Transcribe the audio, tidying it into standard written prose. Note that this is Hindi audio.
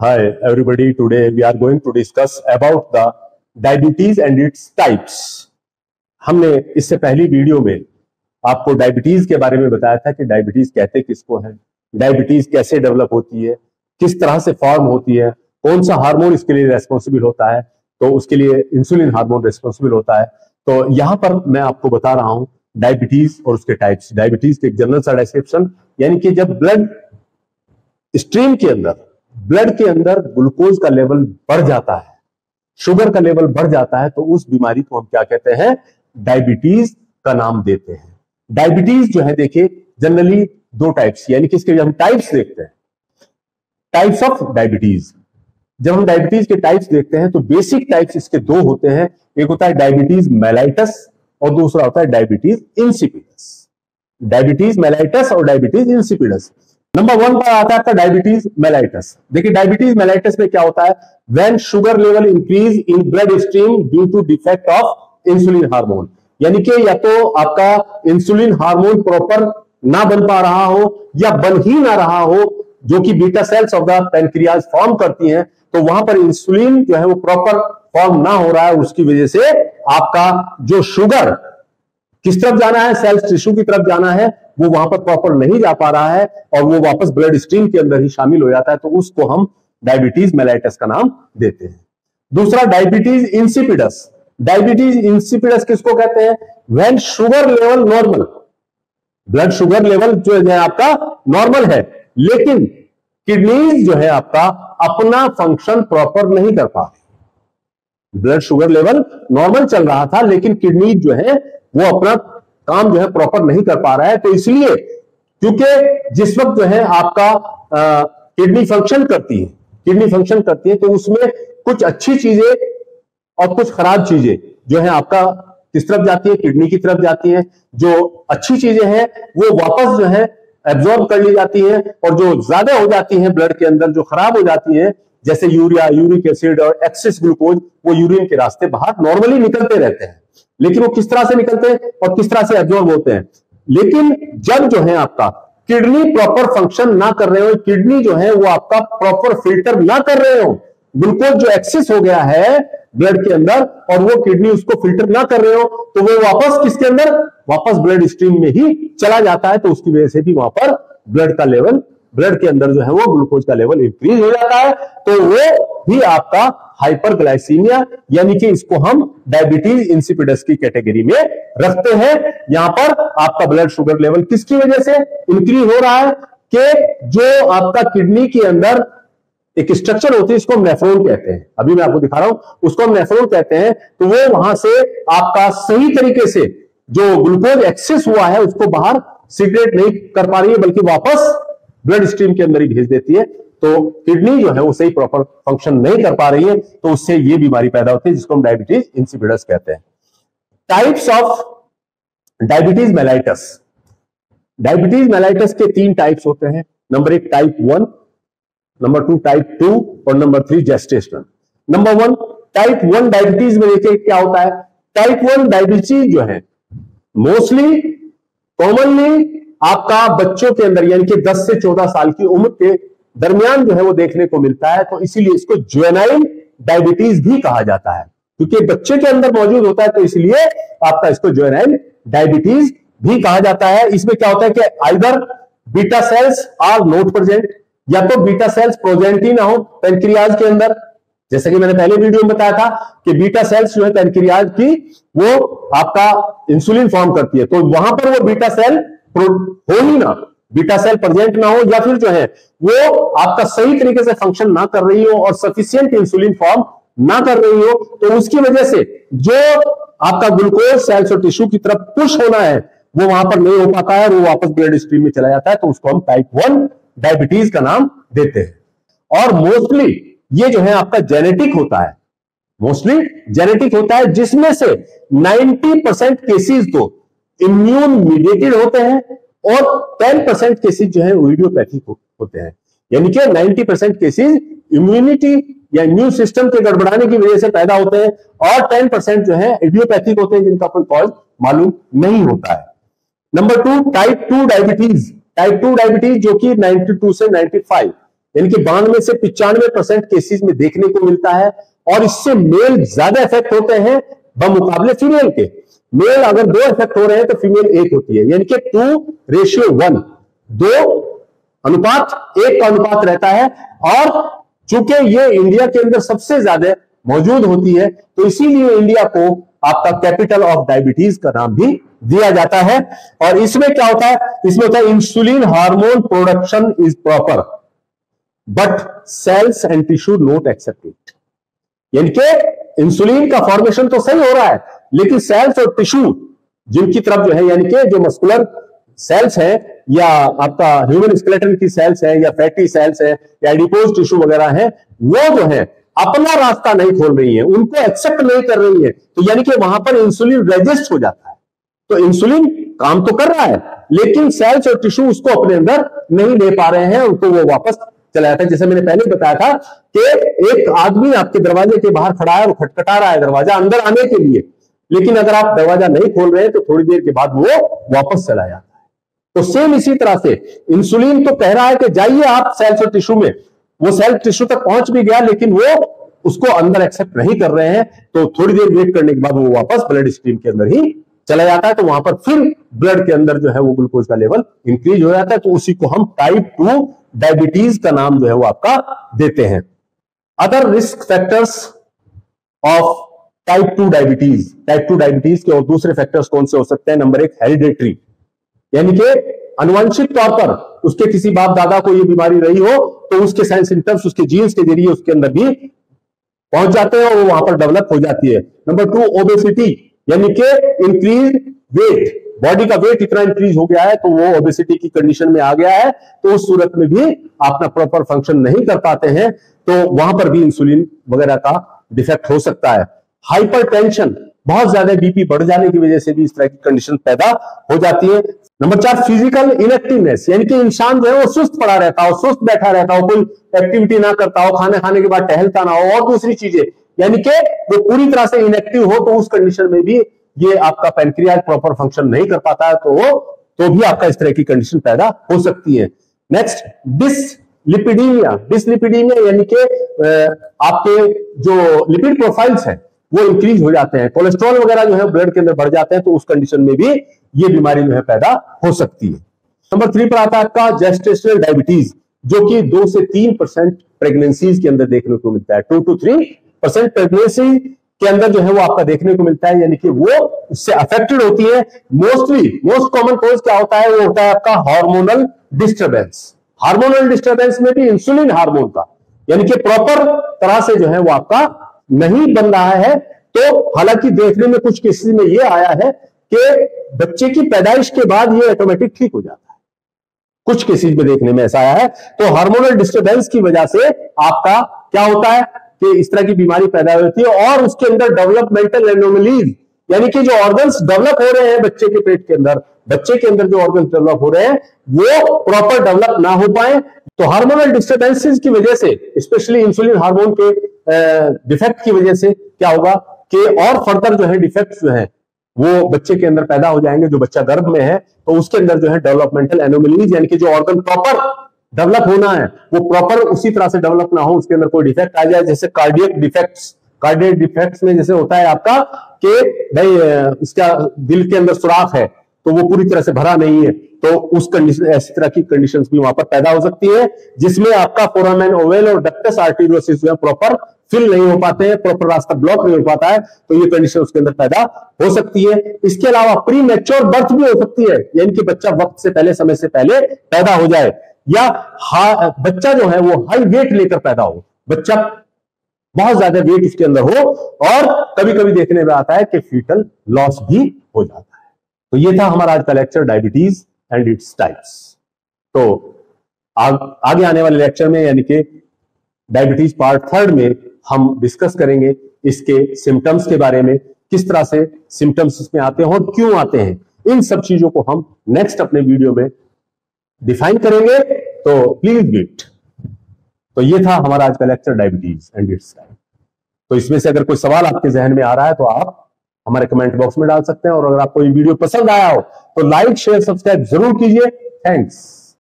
Hi everybody, today we are going to discuss about the diabetes and its types. हमने इससे पहली वीडियो में आपको डायबिटीज के बारे में बताया था कि डायबिटीज कहते किसको है, डायबिटीज कैसे डेवलप होती है, किस तरह से फॉर्म होती है, कौन सा हार्मोन इसके लिए रेस्पॉन्सिबल होता है, तो उसके लिए इंसुलिन हार्मोन रेस्पॉन्सिबल होता है। तो यहां पर मैं आपको बता रहा हूं डायबिटीज और उसके टाइप्स। डायबिटीज के एक जनरल सा डिस्क्रिप्शन, यानी कि जब ब्लड स्ट्रीम के अंदर, ब्लड के अंदर ग्लूकोज का लेवल बढ़ जाता है, शुगर का लेवल बढ़ जाता है, तो उस बीमारी को हम क्या कहते हैं, डायबिटीज का नाम देते हैं। डायबिटीज जो है देखिए जनरली दो टाइप्स, यानी कि इसके हम टाइप्स देखते हैं, टाइप्स ऑफ डायबिटीज। जब हम डायबिटीज के टाइप्स देखते हैं तो बेसिक टाइप्स इसके दो होते हैं, एक होता है डायबिटीज मेलाइटस और दूसरा होता है डायबिटीज इंसिपिडस। डायबिटीज मेलाइटस और डायबिटीज इंसिपिडस। नंबर 1 पर आता है डायबिटीज मेलाइटस। देखिए डायबिटीज मेलाइटस में क्या होता है, when sugar level increase in blood stream due to defect of insulin hormone, यानी कि या तो आपका इंसुलिन हार्मोन प्रॉपर ना बन पा रहा हो या बन ही ना रहा हो, जो कि beta cells of the pancreas form करती हैं, तो वहां पर इंसुलिन जो है वो प्रॉपर फॉर्म ना हो रहा है, उसकी वजह से आपका जो शुगर किस तरफ जाना है, सेल्स टिश्यू की तरफ जाना है, वो वहां पर प्रॉपर नहीं जा पा रहा है और वो वापस ब्लड स्ट्रीम के अंदर ही शामिल हो जाता है, तो उसको हम डायबिटीज मेलाइटस का नाम देते हैं। दूसरा डायबिटीज इंसिपिडस। डायबिटीज इंसिपिडस किसको कहते हैं, when sugar level normal, blood sugar level जो है आपका नॉर्मल है, लेकिन किडनीज जो है आपका अपना फंक्शन प्रॉपर नहीं कर पा रही। ब्लड शुगर लेवल नॉर्मल चल रहा था, लेकिन किडनी जो है वो अपना काम जो है प्रॉपर नहीं कर पा रहा है। तो इसलिए क्योंकि जिस वक्त जो है आपका किडनी फंक्शन करती है, किडनी फंक्शन करती है, तो उसमें कुछ अच्छी चीजें और कुछ खराब चीजें जो है आपका किस तरफ जाती है, किडनी की तरफ जाती है। जो अच्छी चीजें हैं वो वापस जो है एब्जॉर्ब कर ली जाती है, और जो ज्यादा हो जाती है ब्लड के अंदर, जो खराब हो जाती है, जैसे यूरिया, यूरिक एसिड और एक्सेस ग्लूकोज, वो यूरिन के रास्ते बाहर नॉर्मली निकलते रहते हैं, लेकिन वो किस तरह से निकलते हैं और किस तरह से एब्जॉर्ब होते हैं। लेकिन जब जो है आपका किडनी प्रॉपर फंक्शन ना कर रहे हो, किडनी जो है वो आपका प्रॉपर फिल्टर ना कर रहे हो, ग्लूकोज जो एक्सेस हो गया है ब्लड के अंदर और वो किडनी उसको फिल्टर ना कर रहे हो, तो वो वापस किसके अंदर, वापस ब्लड स्ट्रीम में ही चला जाता है। तो उसकी वजह से भी वहां पर ब्लड का लेवल, ब्लड के अंदर जो है वो ग्लूकोज का लेवल इंक्रीज हो जाता है, तो वो भी आपका हाइपरग्लाइसीमिया, यानी कि इसको हम डायबिटीज इंसिपिडस की कैटेगरी में रखते हैं। यहां पर आपका ब्लड शुगर लेवल किसकी वजह से इंक्रीज हो रहा है, कि जो आपका किडनी के अंदर एक स्ट्रक्चर होती है, इसको हम नेफ्रॉन कहते हैं, अभी मैं आपको दिखा रहा हूं, उसको हम नेफ्रॉन कहते हैं। तो वो वहां से आपका सही तरीके से जो ग्लूकोज एक्सेस हुआ है उसको बाहर सीक्रेट नहीं कर पा रही है, बल्कि वापस ब्लड स्ट्रीम के अंदर ही भेज देती है। तो किडनी जो है वो सही प्रॉपर फंक्शन नहीं कर पा रही है, तो उससे ये बीमारी पैदा होती है, जिसको हम डायबिटीज इंसिपिडस कहते हैं। Types of diabetes mellitus. Diabetes mellitus के 3 टाइप्स होते हैं। नंबर 1 टाइप 1, नंबर 2 टाइप 2 और number 3 gestational. Number 1 type 1 diabetes में देखिए क्या होता है। टाइप 1 डायबिटीज जो है मोस्टली कॉमनली आपका बच्चों के अंदर, यानी कि 10 से 14 साल की उम्र के दरमियान जो है वो देखने को मिलता है, तो इसीलिए इसको जुवेनाइल डायबिटीज भी कहा जाता है, क्योंकि बच्चे के अंदर मौजूद होता है, तो इसलिए आपका इसको जुवेनाइल डायबिटीज भी कहा जाता है। इसमें क्या होता है कि either beta cells are not present, या तो बीटा सेल्स प्रेजेंट ही ना हो पैनक्रियाज के अंदर, जैसे कि मैंने पहले वीडियो में बताया था कि बीटा सेल्स जो है पैनक्रियाज की वो आपका इंसुलिन फॉर्म करती है, तो वहां पर वो बीटा सेल हो ही ना, बीटा सेल प्रेजेंट ना हो, या फिर जो है वो आपका सही तरीके से फंक्शन ना कर रही हो और सफिशिएंट इंसुलिन फॉर्म ना कर रही हो, तो उसकी वजह से जो आपका ग्लूकोज सेल्स और टिश्यू की तरफ पुश होना है वो वहां पर नहीं हो पाता है और वो वापस ब्लड स्ट्रीम में चला जाता है, तो उसको हम टाइप 1 डायबिटीज का नाम देते हैं। और मोस्टली ये जो है आपका जेनेटिक होता है, मोस्टली जेनेटिक होता है, जिसमें से 90% केसेस तो इम्यून मीडिएटेड होते हैं और 10% केसेस जो है इडियोपैथिक होते हैं, यानी कि 90% केसेस इम्यूनिटी या इम्यून सिस्टम के गड़बड़ाने की वजह से पैदा होते हैं और 10% जो है इडियोपैथिक होते हैं, जिनका कोई कॉज मालूम नहीं होता है। Number 2 type 2 diabetes. Type 2 diabetes जो कि 92 से 95 यानी कि 92 से 95% केसेस में देखने को मिलता है। और इससे मेल ज्यादा इफेक्ट होते हैं बमुकाबले फीमेल के। मेल अगर 2 इफेक्ट हो रहे हैं तो फीमेल 1 होती है, यानी कि 2:1, 2:1 का अनुपात रहता है। और चूंकि ये इंडिया के अंदर सबसे ज्यादा मौजूद होती है, तो इसीलिए इंडिया को आपका कैपिटल ऑफ डायबिटीज का नाम भी दिया जाता है। और इसमें क्या होता है, इसमें होता है insulin hormone production is proper but cells and tissue not accept it. यानी कि इंसुलिन का फॉर्मेशन तो सही हो रहा है, लेकिन सेल्स और टिश्यू जिनकी तरफ जो है, यानी कि जो मस्कुलर सेल्स है या आपका ह्यूमन स्केलेटन की सेल्स है या फैटी सेल्स है या एडिपोज टिश्यू वगैरह है, वो जो है अपना रास्ता नहीं खोल रही है, उनको एक्सेप्ट नहीं कर रही है। तो यानी कि वहां पर इंसुलिन रेजिस्ट हो जाता है। तो इंसुलिन काम तो कर रहा है, लेकिन सेल्स और टिश्यू उसको अपने अंदर नहीं ले पा रहे हैं, उनको वो वापस चला जाता है। जैसे मैंने पहले बताया था कि एक आदमी आपके दरवाजे के बाहर खड़ा है और खटखटा रहा है दरवाजा अंदर आने के लिए, लेकिन अगर आप दरवाजा नहीं खोल रहे हैं तो थोड़ी देर के बाद वो वापस चला जाता है। तो सेम इसी तरह से इंसुलिन तो कह रहा है कि जाइए आप सेल्स और टिश्यू में, वो सेल टिश्यू तक पहुंच भी गया, लेकिन वो उसको अंदर एक्सेप्ट नहीं कर रहे हैं। तो थोड़ी देर वेट करने के बाद वो वापस ब्लड स्ट्रीम के अंदर ही चला जाता है। तो वहां पर फिर ब्लड के अंदर जो है वो ग्लूकोज का लेवल इंक्रीज हो जाता है। तो उसी को हम टाइप 2 डायबिटीज का नाम जो है वो आपका देते हैं। Other risk factors of type 2 diabetes, type 2 diabetes के और दूसरे फैक्टर्स कौन से हो सकते हैं? नंबर 1 हेरिडेटरी, यानी कि अनुवांशिक तौर पर उसके किसी बाप दादा को ये बीमारी रही हो तो उसके साइन सिम्टम्स उसके जीन्स के जरिए उसके अंदर भी पहुंच जाते हैं और वो वहां पर डेवलप हो जाती है। नंबर 2 ओबेसिटी, यानी कि इंक्रीज वेट, बॉडी का वेट इतना इंक्रीज हो गया है तो वो ओबेसिटी की कंडीशन में आ गया है, तो उस सूरत में भी अपना प्रॉपर फंक्शन नहीं कर पाते हैं, तो वहां पर भी इंसुलिन वगैरह का डिफेक्ट हो सकता है। हाइपरटेंशन, बहुत ज्यादा बीपी बढ़ जाने की वजह से भी इस तरह की कंडीशन पैदा हो जाती है। नंबर 4 फिजिकल इनएक्टिवनेस, यानी कि इंसान जो है वो सुस्त पड़ा रहता हो, सुस्त बैठा रहता हो, कोई एक्टिविटी ना करता हो, खाने खाने के बाद टहलता ना हो और दूसरी चीजें, यानी कि वो पूरी तरह से इनएक्टिव हो, तो उस कंडीशन में भी ये आपका पैनक्रियाज प्रॉपर फंक्शन नहीं कर पाता है, तो भी आपका इस तरह की कंडीशन पैदा हो सकती है। नेक्स्ट डिसलिपिडीमिया, डिसलिपिडीमिया यानी कि आपके जो लिपिड प्रोफाइल्स हैं वो इंक्रीज हो जाते हैं, कोलेस्ट्रॉल वगैरह जो है ब्लड के अंदर बढ़ जाते हैं, तो उस कंडीशन में भी ये बीमारी जो है पैदा हो सकती है। नंबर 3 पर आता है आपका जेस्टेशनल डायबिटीज, जो कि 2 से 3% प्रेगनेंसीज के अंदर देखने को मिलता है। 2 to 3% प्रेगनेंसी के अंदर जो है वो आपका देखने को मिलता है, यानी कि वो उससे अफेक्टेड होती है। मोस्ट कॉमन कॉज क्या होता है? वो होता है आपका हार्मोनल डिस्टर्बेंस। हार्मोनल डिस्टर्बेंस में भी इंसुलिन हार्मोन का, यानी कि प्रॉपर तरह से जो है वो आपका नहीं बन रहा है। तो हालांकि देखने में कुछ केसेस में ये आया है कि बच्चे की पैदाइश के बाद ये ऑटोमेटिक ठीक हो जाता है, कुछ केसेस में देखने में ऐसा आया है। तो हार्मोनल डिस्टर्बेंस की वजह से आपका क्या होता है कि इस तरह की बीमारी पैदा होती है, और उसके अंदर डेवलपमेंटल एनोमलीज, यानी कि जो ऑर्गन्स डेवलप हो रहे हैं बच्चे के पेट के अंदर, बच्चे के अंदर जो ऑर्गन्स डेवलप हो रहे हैं वो प्रॉपर डेवलप ना हो पाए। तो हार्मोनल डिस्टर्बेंसेस की वजह से, स्पेशली इंसुलिन हार्मोन के डिफेक्ट की वजह से क्या होगा कि और फर्दर जो है डिफेक्ट्स जो है वो बच्चे के अंदर पैदा हो जाएंगे। जो बच्चा गर्भ में है तो उसके अंदर जो है डेवलपमेंटल एनोमलीज, यानी कि जो ऑर्गन प्रॉपर डेवलप होना है वो प्रॉपर उसी तरह से डेवलप ना हो, उसके अंदर कोई डिफेक्ट आ जाए। जैसे कार्डियक डिफेक्ट्स, कार्डियक डिफेक्ट्स में जैसे होता है आपका कि भाई इसका दिल के अंदर सुराख है तो वो पूरी तरह से भरा नहीं है, तो उस कंडीशन, ऐसी तरह की कंडीशंस भी वहां पर पैदा हो सकती है, जिसमें आपका फोरामेन ओवल और डक्टस आर्टेरियोसिस जो है प्रॉपर फिल नहीं हो पाते हैं, प्रॉपर रास्ता ब्लॉक नहीं हो पाता है, तो ये कंडीशन उसके अंदर पैदा हो सकती है। इसके अलावा प्री मैच्योर बर्थ भी हो सकती है, यानी कि बच्चा वक्त से पहले, समय से पहले पैदा हो जाए, या बच्चा जो है वो हाई वेट लेकर पैदा हो, बच्चा बहुत ज्यादा वेट इसके अंदर हो, और कभी कभी देखने में आता है कि फीटल लॉस भी हो जाता है। तो ये था हमारा आज का lecture, diabetes and its types. तो आगे आने वाले लेक्चर में, यानी कि डायबिटीज पार्ट 3 में हम डिस्कस करेंगे इसके सिम्टम्स के बारे में, किस तरह से सिम्टम्स इसमें आते हैं और क्यों आते हैं। इन सब चीजों को हम नेक्स्ट अपने वीडियो में डिफाइन करेंगे, तो प्लीज वेट। तो ये था हमारा आज का lecture, diabetes and it's type. तो इसमें से अगर कोई सवाल आपके जहन में आ रहा है तो आप हमारे कमेंट बॉक्स में डाल सकते हैं, और अगर आपको ये वीडियो पसंद आया हो तो लाइक, शेयर, सब्सक्राइब जरूर कीजिए। थैंक्स।